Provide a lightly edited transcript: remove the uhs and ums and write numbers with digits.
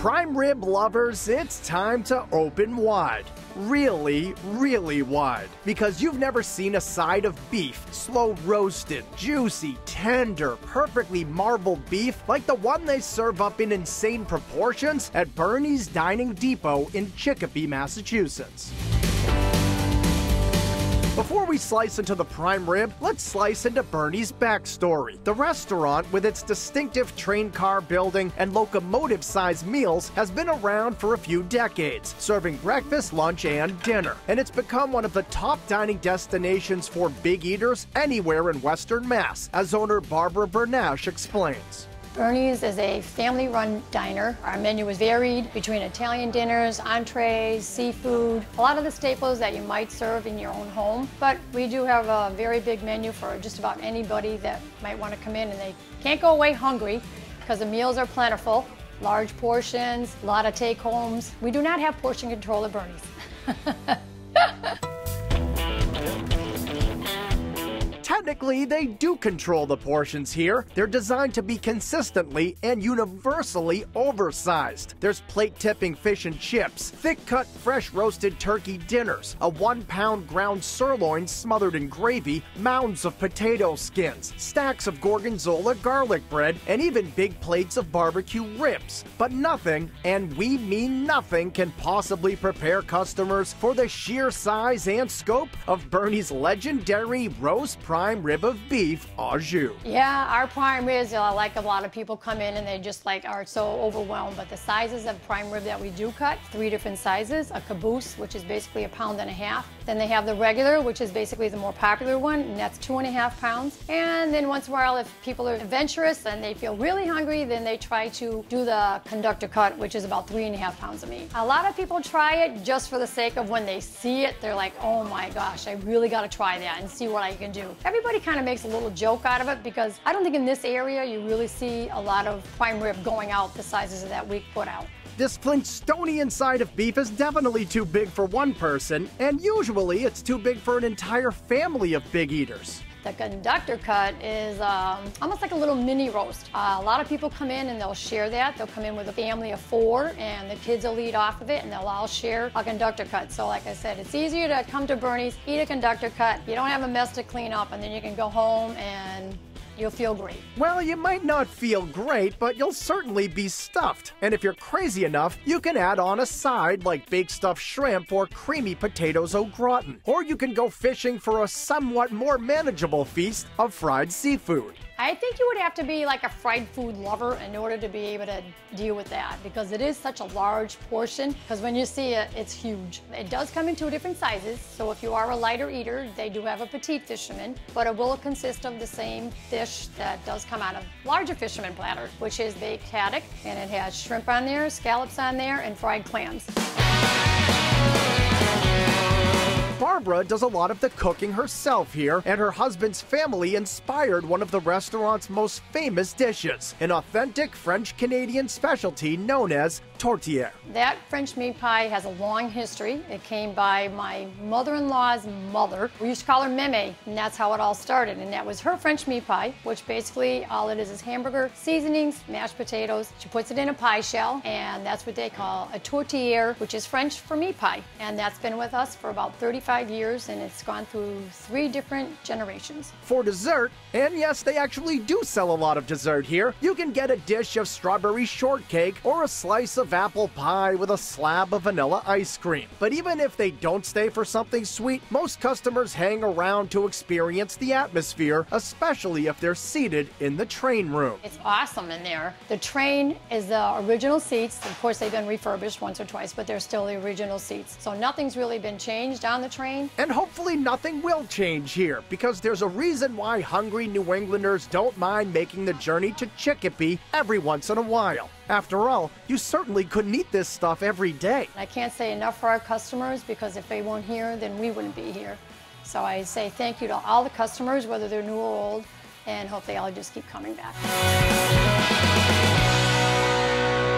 Prime rib lovers, it's time to open wide. Really, really wide. Because you've never seen a side of beef, slow roasted, juicy, tender, perfectly marbled beef like the one they serve up in insane proportions at Bernie's Dining Depot in Chicopee, Massachusetts. Before we slice into the prime rib, let's slice into Bernie's backstory. The restaurant, with its distinctive train car building and locomotive-sized meals, has been around for a few decades, serving breakfast, lunch, and dinner. And it's become one of the top dining destinations for big eaters anywhere in Western Mass, as owner Barbara Bernash explains. Bernie's is a family-run diner. Our menu is varied between Italian dinners, entrees, seafood, a lot of the staples that you might serve in your own home. But we do have a very big menu for just about anybody that might want to come in, and they can't go away hungry because the meals are plentiful, large portions, a lot of take-homes. We do not have portion control at Bernie's. Technically, they do control the portions here. They're designed to be consistently and universally oversized. There's plate-tipping fish and chips, thick-cut fresh roasted turkey dinners, a 1-pound ground sirloin smothered in gravy, mounds of potato skins, stacks of gorgonzola garlic bread, and even big plates of barbecue ribs. But nothing, and we mean nothing, can possibly prepare customers for the sheer size and scope of Bernie's legendary roast prime rib of beef au jus. Yeah, our prime ribs, like a lot of people come in and they just are so overwhelmed, but the sizes of prime rib that we do cut, 3 different sizes, a caboose, which is basically 1.5 pounds. Then they have the regular, which is basically the more popular one, and that's 2.5 pounds. And then once in a while, if people are adventurous and they feel really hungry, then they try to do the conductor cut, which is about 3.5 pounds of meat. A lot of people try it just for the sake of when they see it, they're like, oh my gosh, I really gotta try that and see what I can do. Everybody kind of makes a little joke out of it because I don't think in this area you really see a lot of prime rib going out the sizes that we put out. This Flintstonian side of beef is definitely too big for one person, and usually it's too big for an entire family of big eaters. The conductor cut is almost like a little mini roast. A lot of people come in and they'll share that. They'll come in with a family of 4 and the kids will eat off of it and they'll all share a conductor cut. So like I said, it's easier to come to Bernie's, eat a conductor cut. You don't have a mess to clean up, and then you can go home and you'll feel great. Well, you might not feel great, but you'll certainly be stuffed. And if you're crazy enough, you can add on a side like baked stuffed shrimp or creamy potatoes au gratin. Or you can go fishing for a somewhat more manageable feast of fried seafood. I think you would have to be like a fried food lover in order to be able to deal with that, because it is such a large portion, because when you see it, it's huge. It does come in 2 different sizes, so if you are a lighter eater, they do have a petite fisherman, but it will consist of the same fish that does come out of larger fisherman platter, which is baked haddock, and it has shrimp on there, scallops on there, and fried clams. Barbara does a lot of the cooking herself here, and her husband's family inspired one of the restaurant's most famous dishes, an authentic French-Canadian specialty known as tortilla. That French meat pie has a long history. It came by my mother-in-law's mother. We used to call her Meme, and that's how it all started. And that was her French meat pie, which basically all it is hamburger, seasonings, mashed potatoes. She puts it in a pie shell, and that's what they call a tortilla, which is French for meat pie. And that's been with us for about 35 years, and it's gone through 3 different generations. For dessert, and yes, they actually do sell a lot of dessert here, you can get a dish of strawberry shortcake or a slice of apple pie with a slab of vanilla ice cream. But even if they don't stay for something sweet, most customers hang around to experience the atmosphere, especially if they're seated in the train room. It's awesome in there. The train is the original seats. Of course, they've been refurbished once or twice, but they're still the original seats. So nothing's really been changed on the train. And hopefully nothing will change here, because there's a reason why hungry New Englanders don't mind making the journey to Chicopee every once in a while. After all, you certainly couldn't eat this stuff every day. I can't say enough for our customers, because if they weren't here, then we wouldn't be here. So I say thank you to all the customers, whether they're new or old, and hope they all just keep coming back.